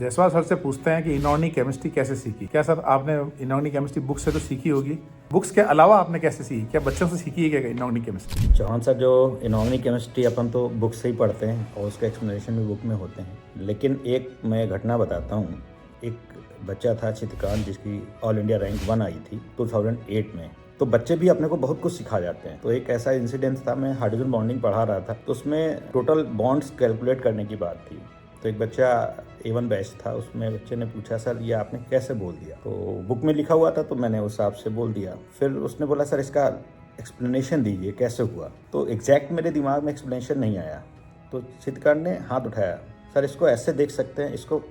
Jaiswal sir से पूछते हैं कि इनऑर्गेनिक केमिस्ट्री कैसे सीखी। क्या सर आपने इनऑर्गेनिक केमिस्ट्री बुक से तो सीखी होगी, बुक्स के अलावा आपने कैसे सीखी? क्या बच्चों से सीखी है क्या इनऑर्गेनिक केमिस्ट्री? चौहान सर, जो इनऑर्गेनिक केमिस्ट्री अपन तो बुक से ही पढ़ते हैं और उसके एक्सप्लेनेशन भी बुक में होते हैं, लेकिन एक मैं घटना बताता हूँ। एक बच्चा था चित्रकांत, जिसकी ऑल इंडिया रैंक 1 आई थी 2008 में। तो बच्चे भी अपने को बहुत कुछ सिखा जाते हैं। तो एक ऐसा इंसिडेंट था, मैं हाइड्रोजन बॉन्डिंग पढ़ा रहा था, तो उसमें टोटल बॉन्ड्स कैलकुलेट करने की बात थी। तो एक बच्चा A1 बैच था, उसमें बच्चे ने पूछा, सर ये आपने कैसे बोल दिया? तो बुक में लिखा हुआ था, तो मैंने उस हिसाब से बोल दिया। फिर उसने बोला, सर इसका एक्सप्लेनेशन दीजिए कैसे हुआ। तो एग्जैक्ट मेरे दिमाग में एक्सप्लेनेशन नहीं आया। तो चित्रकांत ने हाथ उठाया, सर इसको ऐसे देख सकते हैं, इसको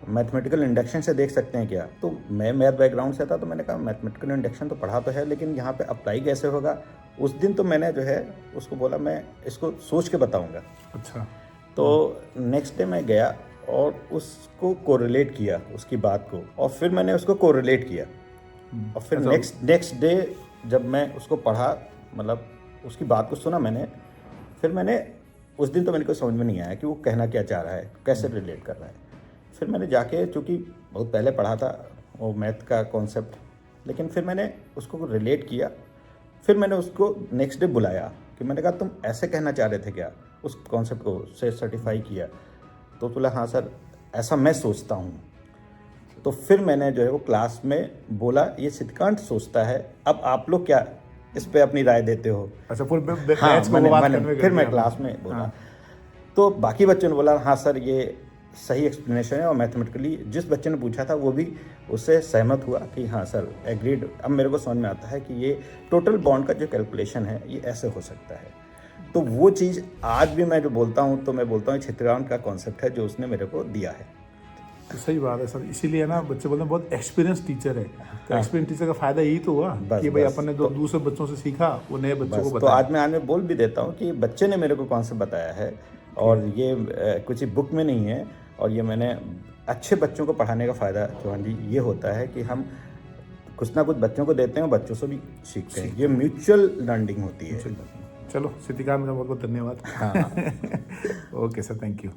मैथमेटिकल इंडक्शन से देख सकते हैं क्या? तो मैं मैथ बैकग्राउंड से था, तो मैंने कहा मैथमेटिकल इंडक्शन तो पढ़ा तो है, लेकिन यहाँ पे अप्लाई कैसे होगा? उस दिन तो मैंने जो है उसको बोला, मैं इसको सोच के बताऊँगा। अच्छा। तो नेक्स्ट डे मैं गया और उसको कोरिलेट किया, उसकी बात को, और फिर मैंने उसको कोरिलेट किया। और फिर नेक्स्ट डे जब मैं उसको पढ़ा, मतलब उसकी बात को सुना मैंने, फिर मैंने उस दिन तो मेरे को समझ में नहीं आया कि वो कहना क्या चाह रहा है, कैसे रिलेट कर रहा है। फिर मैंने जाके, चूँकि बहुत पहले पढ़ा था वो मैथ का कॉन्सेप्ट, लेकिन फिर मैंने उसको रिलेट किया। फिर मैंने उसको नेक्स्ट डे बुलाया कि मैंने कहा, तुम ऐसे कहना चाह रहे थे क्या? उस कॉन्सेप्ट को से सर्टिफाई किया। तो बोला, हाँ सर ऐसा मैं सोचता हूँ। तो फिर मैंने जो है वो क्लास में बोला, ये चित्रकांत सोचता है, अब आप लोग क्या इस पे अपनी राय देते हो? अच्छा, फुल हाँ, फिर मैं क्लास में बोला। हाँ। तो बाकी बच्चों ने बोला, हाँ सर ये सही एक्सप्लेनेशन है, और मैथमेटिकली जिस बच्चे ने पूछा था वो भी उससे सहमत हुआ कि हाँ सर एग्रीड। अब मेरे को समझ में आता है कि ये टोटल बॉन्ड का जो कैलकुलेशन है ये ऐसे हो सकता है। तो वो चीज़ आज भी मैं जो बोलता हूँ, तो मैं बोलता हूँ चित्रकांत का कॉन्सेप्ट है जो उसने मेरे को दिया है। तो सही बात है सर, इसीलिए ना बच्चे बोलते हैं बहुत एक्सपीरियंस टीचर है। तो एक्सपीरियंस टीचर का फायदा यही तो हुआ कि भाई अपन ने जो दूसरे बच्चों से सीखा वो नए बच्चों को तो बताया। आज मैं बोल भी देता हूँ कि बच्चे ने मेरे को कॉन्सेप्ट बताया है, और ये कुछ बुक में नहीं है, और ये मैंने अच्छे बच्चों को पढ़ाने का फ़ायदा चौहान जी ये होता है कि हम कुछ ना कुछ बच्चों को देते हैं और बच्चों से भी सीखते हैं। ये म्यूचुअल लर्निंग होती है। चलो चित्रकांत का बहुत बहुत धन्यवाद। हाँ। Okay sir, thank you.